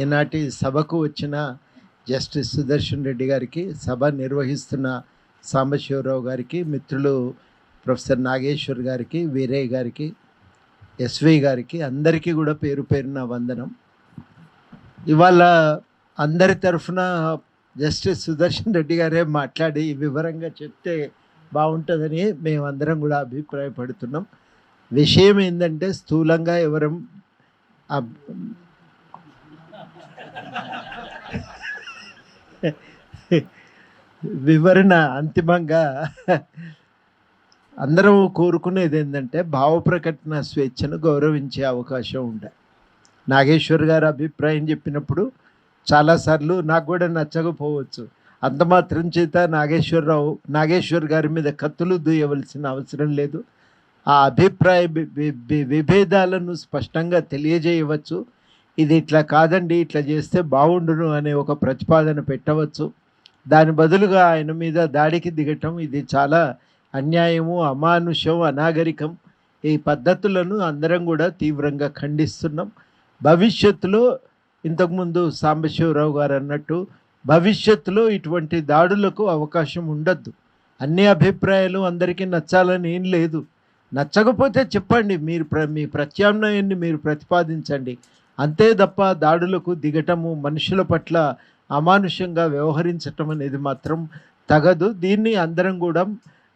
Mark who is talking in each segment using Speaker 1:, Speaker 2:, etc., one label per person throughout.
Speaker 1: ఈనాటి సభకు వచ్చిన జస్టిస్ సుదర్శన్ రెడ్డి గారికి, సభ నిర్వహిస్తున్న సాంబశివరావు గారికి, మిత్రులు ప్రొఫెసర్ నాగేశ్వర్ గారికి, వీరయ్య గారికి, ఎస్వి గారికి అందరికీ కూడా పేరు పేరున వందనం. ఇవాళ అందరి తరఫున జస్టిస్ సుదర్శన్ రెడ్డి గారే మాట్లాడి వివరంగా చెప్తే బాగుంటుందని మేమందరం కూడా అభిప్రాయపడుతున్నాం. విషయం ఏంటంటే స్థూలంగా ఎవరం వివరణ అంతిమంగా అందరం కోరుకునేది ఏంటంటే భావ ప్రకటన స్వేచ్ఛను గౌరవించే అవకాశం ఉండాలి. నాగేశ్వర్ గారు అభిప్రాయం చెప్పినప్పుడు చాలాసార్లు నాకు కూడా నచ్చకపోవచ్చు. అంత మాత్రం చేత నాగేశ్వర్ గారి మీద కత్తులు దూయవలసిన అవసరం లేదు. ఆ అభిప్రాయ విభేదాలను స్పష్టంగా తెలియజేయవచ్చు. ఇది ఇట్లా కాదండి, ఇట్లా చేస్తే బాగుండును అనే ఒక ప్రతిపాదన పెట్టవచ్చు. దాని బదులుగా ఆయన మీద దాడికి దిగటం ఇది చాలా అన్యాయము, అమానుషం, అనాగరికం. ఈ పద్ధతులను అందరం కూడా తీవ్రంగా ఖండిస్తున్నాం. భవిష్యత్తులో ఇంతకుముందు సాంబశివరావు గారు అన్నట్టు భవిష్యత్తులో ఇటువంటి దాడులకు అవకాశం ఉండద్దు. అన్ని అభిప్రాయాలు అందరికీ నచ్చాలని ఏం లేదు. నచ్చకపోతే చెప్పండి, మీ ప్రత్యామ్నాయాన్ని మీరు ప్రతిపాదించండి. అంతే తప్ప దాడులకు దిగటము, మనుషుల పట్ల అమానుషంగా వ్యవహరించటం అనేది మాత్రం తగదు. దీన్ని అందరం కూడా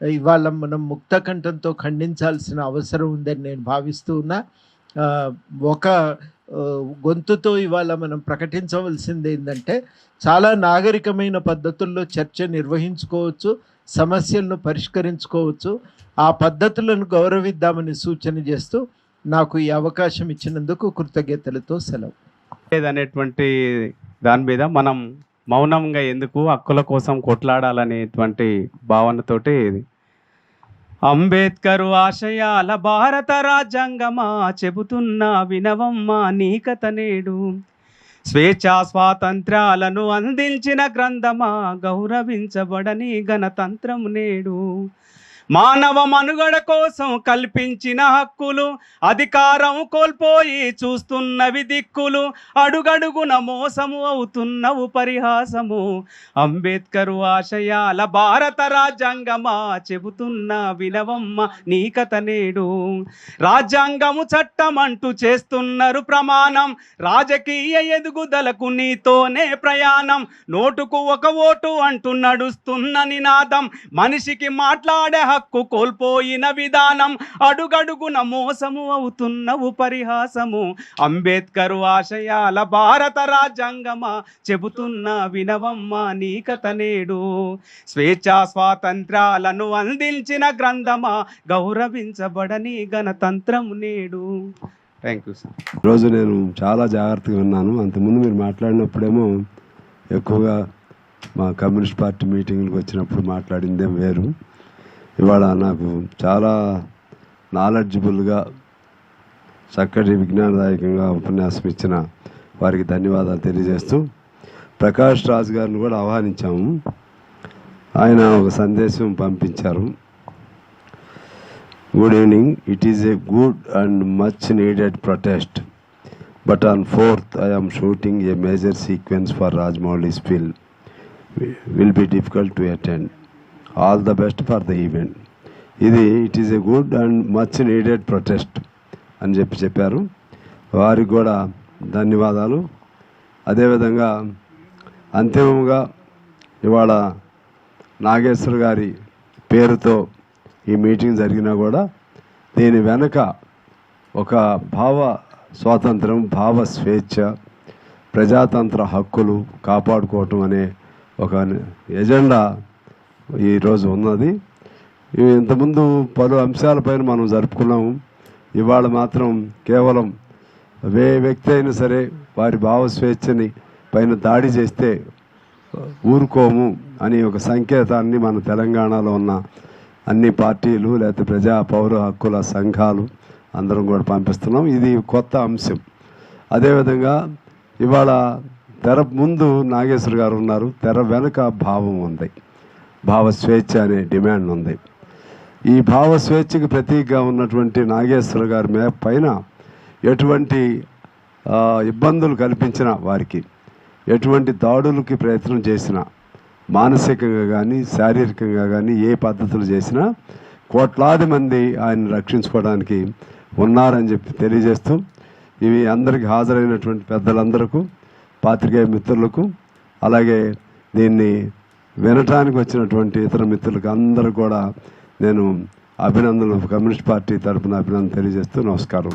Speaker 1: ఇవాళ మనం ముక్త కంఠంతో ఖండించాల్సిన అవసరం ఉందని నేను భావిస్తూ ఉన్నా. ఒక గొంతుతో ఇవాళ మనం ప్రకటించవలసింది ఏంటంటే చాలా నాగరికమైన పద్ధతుల్లో చర్చ నిర్వహించుకోవచ్చు, సమస్యలను పరిష్కరించుకోవచ్చు. ఆ పద్ధతులను గౌరవిద్దామని సూచన చేస్తూ నాకు ఈ అవకాశం ఇచ్చినందుకు కృతజ్ఞతలతో సెలవు.
Speaker 2: అనేటువంటి దాని మీద మనం మౌనంగా ఎందుకు హక్కుల కోసం కొట్లాడాలనేటువంటి భావనతోటి అంబేద్కర్ ఆశయాల భారత రాజ్యాంగమా చెబుతున్నా వినవమ్మా నీ కథ నేడు. స్వేచ్ఛా స్వాతంత్ర్యాలను అందించిన గ్రంథమా గౌరవించబడని గణతంత్రం నేడు. మానవ మనుగడ కోసం కల్పించిన హక్కులు అధికారం కోల్పోయి చూస్తున్నవి దిక్కులు. అడుగడుగున మోసము అవుతున్నవు పరిహాసము. అంబేద్కర్ ఆశయాల భారత రాజ్యాంగమా చెబుతున్న వినవమ్మ నీ కథ నేడు. రాజ్యాంగము చట్టమంటూ చేస్తున్నారు ప్రమాణం. రాజకీయ ఎదుగుదలకు నీతోనే ప్రయాణం. నోటుకు ఒక ఓటు అంటూ నడుస్తున్న నినాదం. మనిషికి మాట్లాడే హక్కు కోల్పోయిన విధానం. అడుగడుగున మోసము అవుతున్నవు పరిహాసము. అంబేద్కర్ ఆశయాల భారత రాజ్యాంగమా చెబుతున్న వినవమ్మ నీ కథ నేడు. స్వేచ్ఛా స్వాతంత్ర్యాలను అందించిన గ్రంథమా గౌరవించబడని గణతంత్రం నేడు. Thank you sir.
Speaker 3: ఈరోజు నేను చాలా జాగ్రత్తగా ఉన్నాను. అంతకుముందు మీరు మాట్లాడినప్పుడేమో ఎక్కువగా మా కమ్యూనిస్ట్ పార్టీ మీటింగ్లకు వచ్చినప్పుడు మాట్లాడిందేం వేరు. ఇవాళ నాకు చాలా నాలెడ్జబుల్గా చక్కటి విజ్ఞానదాయకంగా ఉపన్యాసం ఇచ్చిన వారికి ధన్యవాదాలు తెలియజేస్తూ ప్రకాష్ రాజ్ గారిని కూడా ఆహ్వానించాము. ఆయన ఒక సందేశం పంపించారు. Good evening. It is a good and much needed protest, but on 4th I am shooting a major sequence for Rajmouli's film. Will be difficult to attend. All the best for the event. It is a good and much needed protest అని చెప్పారు. వారికి కూడా ధన్యవాదాలు. అదేవిధంగా అంతిమంగా ఇవాళ నాగేశ్వర్ గారి పేరుతో ఈ మీటింగ్ జరిగినా కూడా దీని వెనక ఒక భావ స్వాతంత్రం, భావ స్వేచ్ఛ, ప్రజాతంత్ర హక్కులు కాపాడుకోవటం అనే ఒక ఎజెండా ఈరోజు ఉన్నది. ఇంతకుముందు పలు అంశాలపైన మనం జరుపుకున్నాము. ఇవాళ మాత్రం కేవలం వ్యక్తి అయినా సరే వారి భావ స్వేచ్ఛని పైన దాడి చేస్తే ఊరుకోము అని ఒక సంకేతాన్ని మన తెలంగాణలో ఉన్న అన్ని పార్టీలు లేకపోతే పౌర హక్కుల సంఘాలు అందరం కూడా పంపిస్తున్నాం. ఇది కొత్త అంశం. అదేవిధంగా ఇవాళ తెర ముందు నాగేశ్వర్ గారు ఉన్నారు, తెర వెనుక భావం ఉంది, భావ స్వేచ్ఛ అనే డిమాండ్ ఉంది. ఈ భావ స్వేచ్ఛకి ప్రతీకగా ఉన్నటువంటి నాగేశ్వర గారి పైన ఎటువంటి ఇబ్బందులు కల్పించిన వారికి, ఎటువంటి దాడులకి ప్రయత్నం చేసినా, మానసికంగా కానీ శారీరకంగా కానీ ఏ పద్ధతులు చేసినా కోట్లాది మంది ఆయన రక్షించుకోవడానికి ఉన్నారని చెప్పి తెలియజేస్తూ, ఇవి అందరికీ హాజరైనటువంటి పెద్దలందరికీ, పాత్రికేయ మిత్రులకు, అలాగే దీన్ని వినటానికి వచ్చినటువంటి ఇతర మిత్రులకు అందరూ కూడా నేను అభినందనలు, కమ్యూనిస్ట్ పార్టీ తరఫున అభినందనలు తెలియజేస్తూ నమస్కారం.